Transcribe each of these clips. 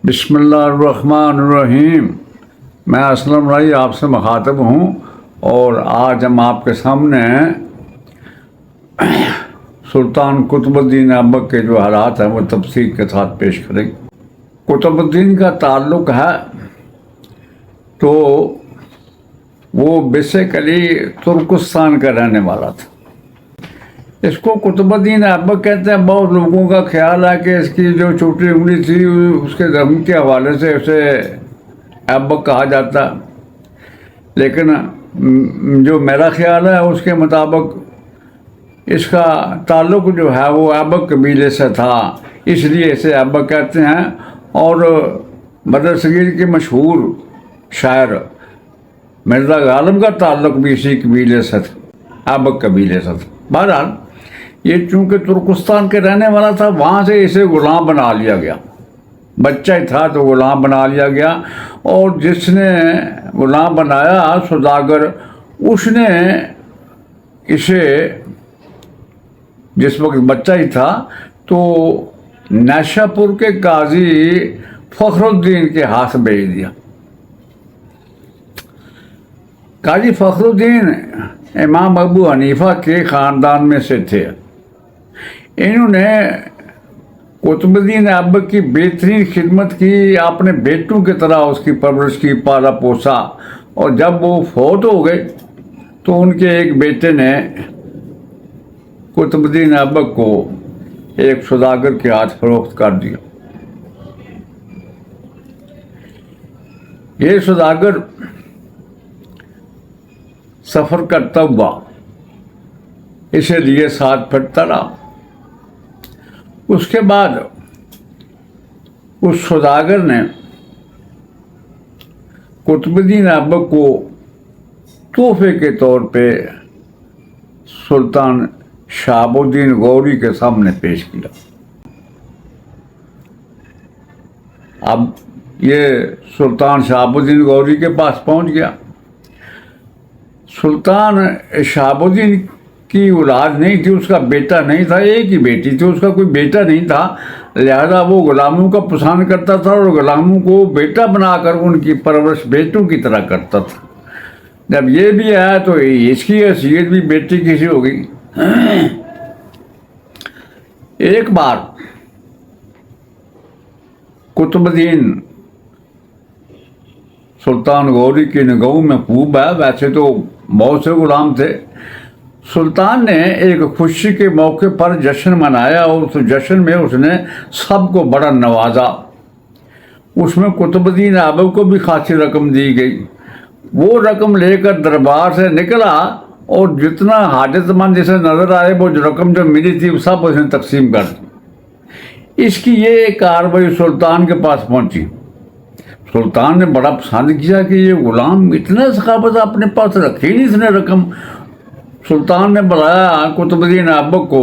बिस्मिल्लाहिर्रहमानिर्रहीम। मैं असलम राही आपसे मुखातब हूँ और आज हम आपके सामने सुल्तान कुतुबुद्दीन ऐबक के जो हालात हैं वो तफसील के साथ पेश करेंगे। कुतुबुद्दीन का ताल्लुक़ है तो वो बेसिकली तुर्कस्तान का रहने वाला था। इसको कुतुबुद्दीन ऐबक कहते हैं। बहुत लोगों का ख्याल है कि इसकी जो छोटी उंगली थी उसके धर्म के हवाले से उसे ऐबक कहा जाता, लेकिन जो मेरा ख्याल है उसके मुताबिक इसका ताल्लुक़ जो है वो ऐबक कबीले से था, इसलिए इसे ऐबक कहते हैं। और बदर सगीर के मशहूर शायर मिर्ज़ा गालिब का ताल्लुक़ भी इसी कबीले से था, ऐबक कबीले से था। बहरहाल ये चूँकि तुर्कस्तान के रहने वाला था, वहाँ से इसे ग़ुलाम बना लिया गया। बच्चा ही था तो ग़ुलाम बना लिया गया, और जिसने ग़ुलाम बनाया सौदागर, उसने इसे जिस वक्त बच्चा ही था तो नाशापुर के काजी फ़खरुद्दीन के हाथ भेज दिया। काजी फ़खरुद्दीन इमाम अबू हनीफ़ा के ख़ानदान में से थे। इन्होंने कुतुबुद्दीन ऐबक की बेहतरीन खिदमत की, अपने बेटों की तरह उसकी परवरिश की, पाला पोसा। और जब वो फौत हो गए तो उनके एक बेटे ने कुतुबुद्दीन ऐबक को एक सौदागर के हाथ फरोख्त कर दिया। ये सौदागर सफ़र करता हुआ इसे लिए साथ फिरता रहा। उसके बाद उस सौदागर ने कुतुबुद्दीन ऐबक को तोहफे के तौर पे सुल्तान शहाबुद्दीन गौरी के सामने पेश किया। अब ये सुल्तान शहाबुद्दीन गौरी के पास पहुंच गया। सुल्तान शहाबुद्दीन की औलाद नहीं थी, उसका बेटा नहीं था, एक ही बेटी थी, उसका कोई बेटा नहीं था। लिहाजा वो ग़ुलामों का पसंद करता था और ग़ुलामों को बेटा बनाकर उनकी परवरिश बेटों की तरह करता था। जब ये भी आया तो इसकी हैसियत भी बेटी की सी हो गई। एक बार कुतुबुद्दीन सुल्तान गौरी की निगाहों में खूब है, वैसे तो बहुत से ग़ुलाम थे। सुल्तान ने एक खुशी के मौके पर जश्न मनाया और उस जश्न में उसने सबको बड़ा नवाजा। उसमें कुतुबुद्दीन ऐबक को भी खासी रकम दी गई। वो रकम लेकर दरबार से निकला और जितना हाजतमंद जिसे नज़र आए वो जो रकम जो मिली थी सब उसने तकसीम कर दी। इसकी ये कार्रवाई सुल्तान के पास पहुंची। सुल्तान ने बड़ा पसंद किया कि ये ग़ुलाम इतना सखावत अपने पास रखी नहीं इसने रकम। सुल्तान ने बुलाया कुतुबुद्दीन ऐबक को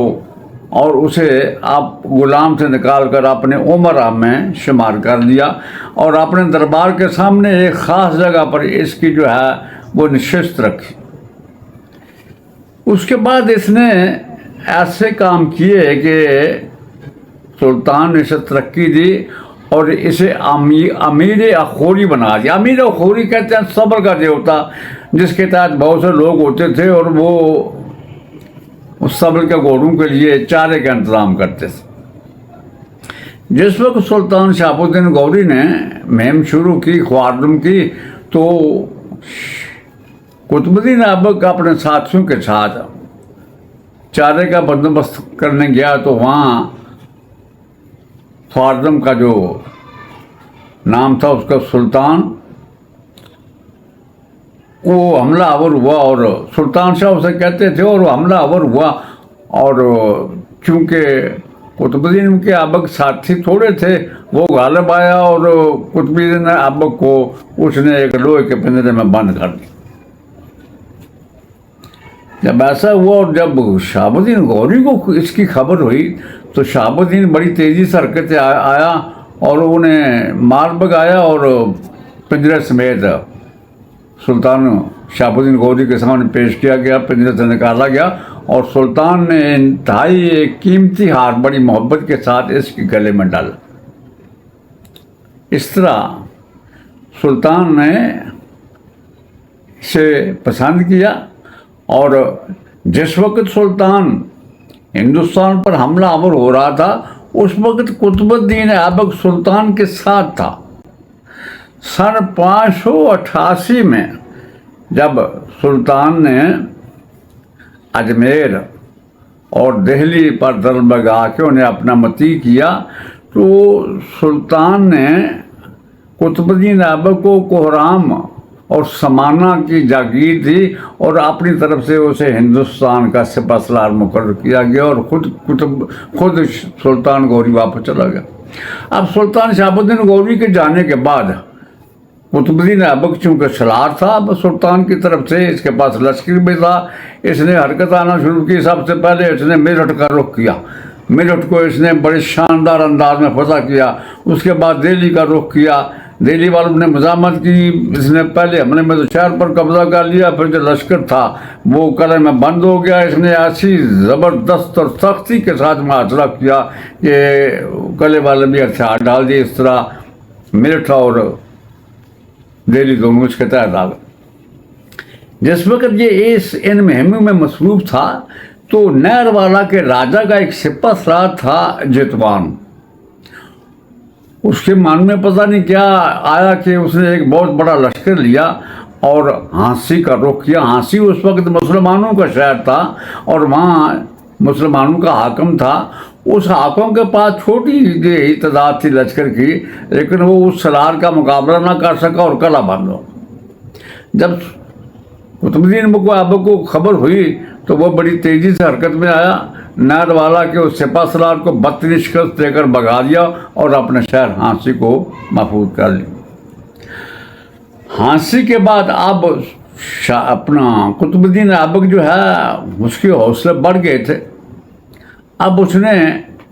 और उसे आप ग़ुलाम से निकाल कर अपने उमरा में शुमार कर दिया और अपने दरबार के सामने एक ख़ास जगह पर इसकी जो है वो नशिस्त रखी। उसके बाद इसने ऐसे काम किए कि सुल्तान ने इसे तरक्की दी और इसे अमीर अखोरी बना दिया। अमीर अखोरी कहते हैं सब्र का देवता, जिसके तहत बहुत से लोग होते थे और वो उस सब्र के घोड़ों के लिए चारे का इंतज़ाम करते थे। जिस वक्त सुल्तान शहाबुद्दीन गौरी ने मुहिम शुरू की ख्वारज़म की, तो कुतुबुद्दीन ऐबक अपने साथियों के साथ चारे का बंदोबस्त करने गया तो वहाँ ख्वारज़म का जो नाम था उसका सुल्तान, वो हमलावर हुआ और सुल्तान शाह उसे कहते थे, और वो हमलावर हुआ। और चूँकि कुतुबुद्दीन के ऐबक साथी थोड़े थे, वो गालिब आया और कुतुबुद्दीन ऐबक को उसने एक लोहे के पिंजरे में बंद कर दिया। जब ऐसा हुआ और जब शहाबुद्दीन गौरी को इसकी खबर हुई तो शहाबुद्दीन बड़ी तेज़ी से हरकत आया और उन्हें मार भगाया और पिंजरे समेत सुल्तान शहाबुद्दीन गौरी के सामने पेश किया गया, पिंजरे से निकाला गया और सुल्तान ने इंतहाई एक कीमती हार बड़ी मोहब्बत के साथ इसके गले में डाला। इस तरह सुल्तान ने इसे पसंद किया। और जिस वक्त सुल्तान हिंदुस्तान पर हमलावर हो रहा था उस वक्त कुतुबुद्दीन ऐबक सुल्तान के साथ था। सन 588 में जब सुल्तान ने अजमेर और दिल्ली पर दल लगा के उन्हें अपना मती किया तो सुल्तान ने कुतुबुद्दीन ऐबक को कोहराम और समाना की जागीर थी और अपनी तरफ से उसे हिंदुस्तान का सिपहसालार मुकर्रर किया गया और खुद सुल्तान गौरी वापस चला गया। अब सुल्तान शहाबुद्दीन गौरी के जाने के बाद कुतुबुद्दीन ऐबक चूँकि सलार था, अब सुल्तान की तरफ से इसके पास लश्कर भी था। इसने हरकत आना शुरू की। सबसे पहले इसने मेरठ का रुख किया। मेरठ को इसने बड़े शानदार अंदाज में फतह किया। उसके बाद दिल्ली का रुख किया। दिल्ली वालों ने मजामत की। इसने पहले हमले में तो शहर पर कब्जा कर लिया, फिर जो लश्कर था वो कलह में बंद हो गया। इसने ऐसी ज़बरदस्त और सख्ती के साथ मुहासरा किया कि कले वाले भी हथियार डाल दिए। इस तरह मेरठ और दिल्ली दोनों इसके तहत आ गए। जिस वक्त ये इन मुहिमों में मसरूफ था तो नहरवाला के राजा का एक सिपहसालार था जितवान। उसके मन में पता नहीं क्या आया कि उसने एक बहुत बड़ा लश्कर लिया और हाँसी का रुख किया। हाँसी उस वक्त मुसलमानों का शहर था और वहाँ मुसलमानों का हाकम था। उस हाकम के पास छोटी ही तादाद थी लश्कर की, लेकिन वो उस सलार का मुकाबला ना कर सका और कला बंद हो। जब कुतुबुद्दीन ऐबक को खबर हुई तो वो बड़ी तेज़ी से हरकत में आया। नहरवाला के उस सिपहसालार को 32 शिकस्त देकर भगा दिया और अपने शहर हाँसी को महफूज कर लिया। हाँसी के बाद अब अपना कुतुबुद्दीन ऐबक जो है उसके हौसले बढ़ गए थे। अब उसने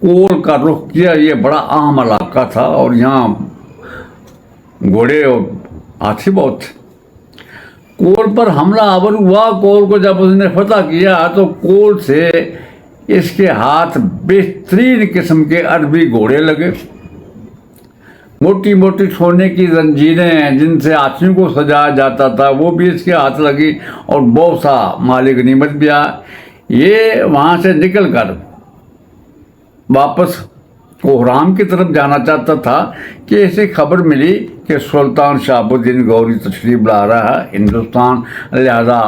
कोल का रुख किया। ये बड़ा अहम इलाका था और यहाँ घोड़े और हाथी बहुत थे। कोल पर हमला आवर हुआ। कोल को जब उसने फतह किया तो कोल से इसके हाथ बेहतरीन किस्म के अरबी घोड़े लगे। मोटी मोटी सोने की जंजीरें जिनसे हाथियों को सजाया जाता था वो भी इसके हाथ लगी और बहुत सा माल गनीमत भी आया। ये वहाँ से निकल कर वापस कोहराम की तरफ जाना चाहता था कि इसे खबर मिली कि सुल्तान शहाबुद्दीन गौरी तशरीफ ला रहा है हिंदुस्तान, लिहाजा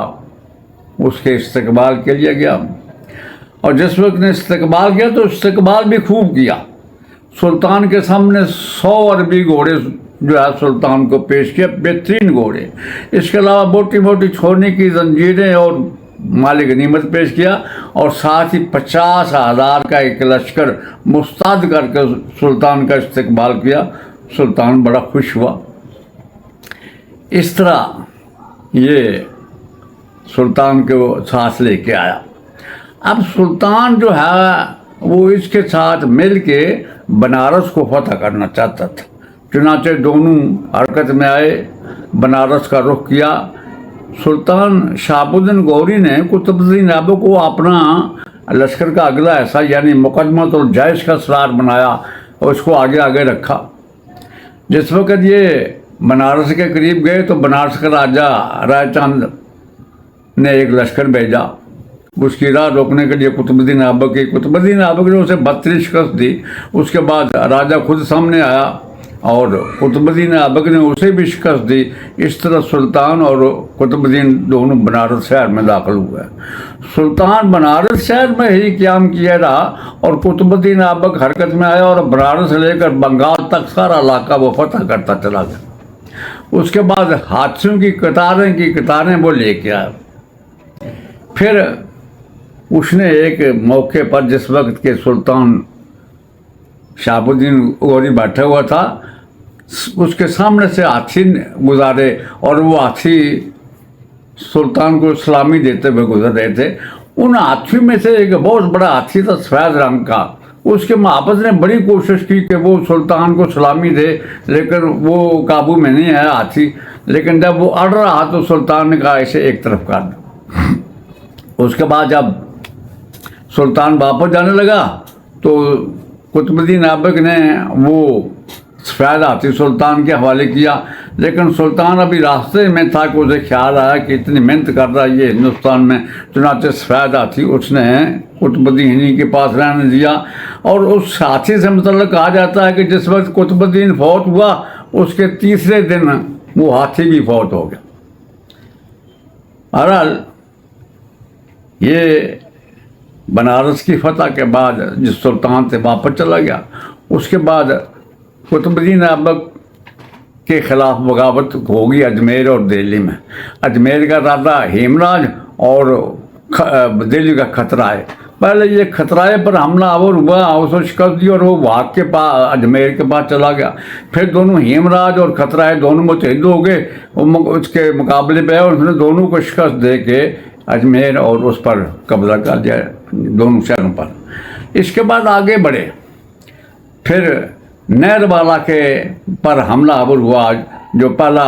उसके इस्तकबाल के लिए गया। और जिस वक्त ने इस्तकबाल किया तो इस्तकबाल भी खूब किया। सुल्तान के सामने 100 अरबी घोड़े जो है सुल्तान को पेश किया, बेहतरीन घोड़े। इसके अलावा मोटी मोटी सोने की जंजीरें और माल गनीमत पेश किया और साथ ही 50,000 का एक लश्कर मुस्तैद करके सुल्तान का इस्तकबाल किया। सुल्तान बड़ा खुश हुआ। इस तरह ये सुल्तान को साथ लेके आया। अब सुल्तान जो है वो इसके साथ मिल के बनारस को फतह करना चाहता था। चुनाचे दोनों हरकत में आए, बनारस का रुख किया। सुल्तान शहाबुद्दीन गौरी ने कुतुबुद्दीन ऐबक को अपना लश्कर का अगला ऐसा यानी मुकदमत और जैश का सलार बनाया और उसको आगे आगे रखा। जिस वक्त ये बनारस के करीब गए तो बनारस का राजा रायचंद ने एक लश्कर भेजा उसकी राह रोकने के लिए कुतुबुद्दीन ऐबक ने उसे 32 शिकस्त दी। उसके बाद राजा खुद सामने आया और कुतुबुद्दीन ऐबक ने उसे भी शिकस्त दी। इस तरह सुल्तान और कुतुबुद्दीन दोनों बनारस शहर में दाखिल हुए। सुल्तान बनारस शहर में ही क़याम किया रहा और कुतुबुद्दीन ऐबक हरकत में आया और बनारस से लेकर बंगाल तक सारा इलाका वो फतह करता चला गया। उसके बाद हाथियों की कतारें वो लेके आया। फिर उसने एक मौके पर जिस वक्त के सुल्तान शहाबुद्दीन गौरी बैठा हुआ था उसके सामने से हाथी गुजारे और वो हाथी सुल्तान को सलामी देते हुए गुजर रहे थे। उन हाथियों में से एक बहुत बड़ा हाथी था सफ़ेद रंग का। उसके महापत ने बड़ी कोशिश की कि वो सुल्तान को सलामी दे, लेकिन वो काबू में नहीं आया हाथी। लेकिन जब वो अड़ रहा तो सुल्तान ने कहा इसे एक तरफ कर दो। उसके बाद जब सुल्तान वापस जाने लगा तो कुतुबुद्दीन ऐबक ने वो सफ़ेद हाथी सुल्तान के हवाले किया, लेकिन सुल्तान अभी रास्ते में था कि उसे ख्याल आया कि इतनी मेहनत कर रहा है ये हिंदुस्तान में, चुनाचे सफ़ेद हाथी उसने कुतुबुद्दीन ही के पास रहने दिया। और उस हाथी से मतलब कहा जाता है कि जिस वक्त कुतुबुद्दीन फौत हुआ उसके तीसरे दिन वो हाथी भी फौत हो गया। बहरहाल ये बनारस की फतह के बाद जिस सुल्तान से वापस चला गया, उसके बाद कुतुबुद्दीन ऐबक के ख़िलाफ़ बगावत होगी अजमेर और दिल्ली में। अजमेर का राजा हेमराज और दिल्ली का खतराए, पहले ये खतराए पर हमला आवर हुआ, उसको शिकस्त दी और वो भाग के पास अजमेर के पास चला गया। फिर दोनों हेमराज और खतराए दोनों मुतहद हो गए, उसके मुकाबले पे और उसने दोनों को शिकस्त दे के अजमेर और उस पर कब्जा कर दिया, दोनों शहरों पर। इसके बाद आगे बढ़े, फिर नहरवाला के पर हमला आवर हुआ, जो पहला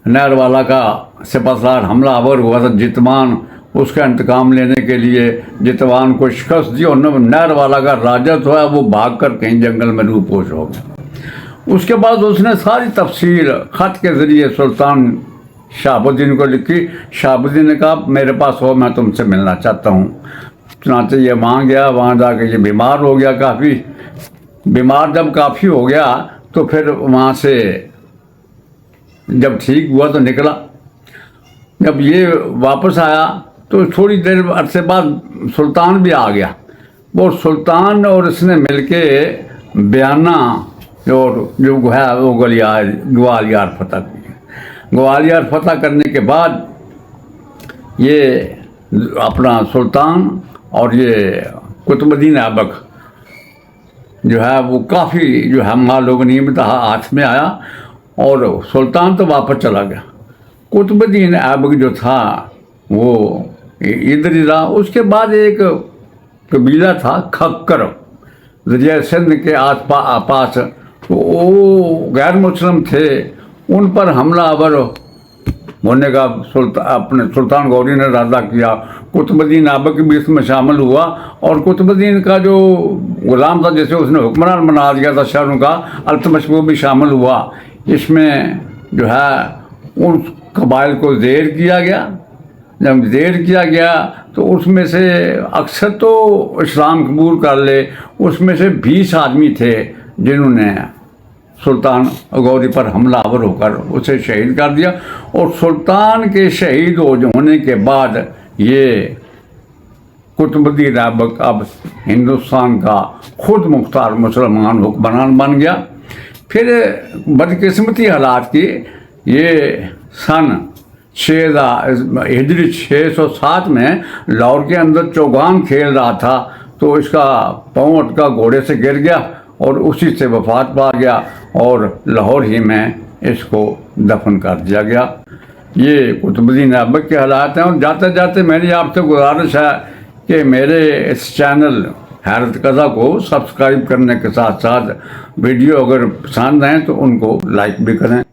नहरवाला का सिपहसालार हमला आवर हुआ था जितवान, उसका इंतकाम लेने के लिए जितवान को शिकस्त दी और नहरवाला का राजा जो है वो भाग कर कहीं जंगल में रूपोश हो गया। उसके बाद उसने सारी तफसीर ख़त के ज़रिए सुल्तान शहाबुद्दीन को लिखी। शहाबुद्दीन ने कहा मेरे पास हो, मैं तुमसे मिलना चाहता हूँ। चुनांचे ये वहाँ गया, वहाँ जाके ये बीमार हो गया काफ़ी। बीमार जब काफ़ी हो गया तो फिर वहाँ से जब ठीक हुआ तो निकला। जब ये वापस आया तो थोड़ी देर अरसे बाद सुल्तान भी आ गया। वो सुल्तान और इसने मिलके बयाना और जो है वो ग्वालियर फतह की। ग्वालियर फतह करने के बाद ये अपना सुल्तान और ये कुतुबुद्दीन ऐबक जो है वो काफ़ी जो है मालोग नियमित हाथ में आया और सुल्तान तो वापस चला गया। कुतुबुद्दीन ऐबक जो था वो इधर ही रहा। उसके बाद एक कबीला था खक्कर, दरिया सिंध के पास, तो वो गैर मुस्लिम थे, उन पर हमला आवर होने का अपने सुल्तान गौरी ने इरादा किया। कुतुबुद्दीन ऐबक भी इसमें शामिल हुआ और कुतुबुद्दीन का जो गुलाम था, जैसे उसने हुक्मरान बना दिया था शहरों का, अल्तमश वो भी शामिल हुआ। इसमें जो है उन कबाइल को ज़ेर किया गया। जब ज़ेर किया गया तो उसमें से अक्सर तो इस्लाम कबूल कर ले, उसमें से 20 आदमी थे जिन्होंने सुल्तान गौरी पर हमला आवर होकर उसे शहीद कर दिया। और सुल्तान के शहीद होने के बाद ये कुतुबुद्दीन ऐबक अब हिंदुस्तान का खुद मुख्तार मुसलमान हुक्मरान बन गया। फिर बदकिस्मती हालात की, ये सन हिजरी 607 में लाहौर के अंदर चौगान खेल रहा था, तो इसका पाँव अटका, घोड़े से गिर गया और उसी से वफात पा गया और लाहौर ही में इसको दफन कर दिया गया। ये कुतुबुद्दीन ऐबक के हालात हैं। और जाते जाते मेरी आपसे गुजारिश है कि मेरे इस चैनल हैरत कज़ा को सब्सक्राइब करने के साथ साथ वीडियो अगर पसंद आए तो उनको लाइक भी करें।